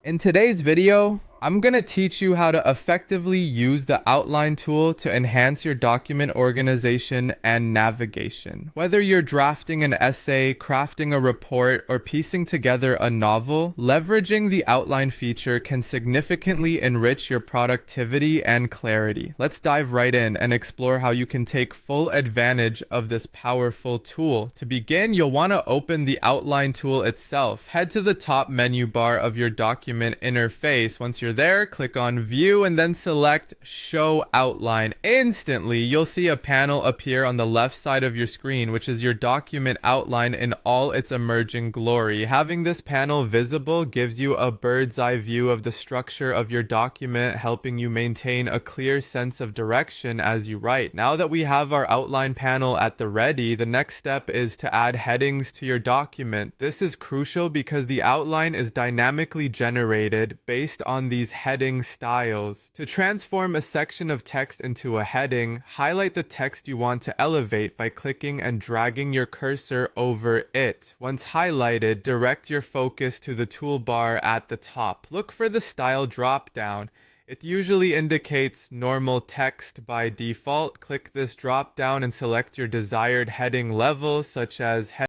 In today's video, I'm going to teach you how to effectively use the outline tool to enhance your document organization and navigation. Whether you're drafting an essay, crafting a report, or piecing together a novel, leveraging the outline feature can significantly enrich your productivity and clarity. Let's dive right in and explore how you can take full advantage of this powerful tool. To begin, you'll want to open the outline tool itself. Head to the top menu bar of your document interface. Once you're there, click on View and then select Show Outline. Instantly, you'll see a panel appear on the left side of your screen, which is your document outline in all its emerging glory. Having this panel visible gives you a bird's eye view of the structure of your document, helping you maintain a clear sense of direction as you write. Now that we have our outline panel at the ready, the next step is to add headings to your document. This is crucial because the outline is dynamically generated based on these heading styles. To transform a section of text into a heading, highlight the text you want to elevate by clicking and dragging your cursor over it. Once highlighted, direct your focus to the toolbar at the top. Look for the style drop-down. It usually indicates normal text by default. Click this drop-down and select your desired heading level, such as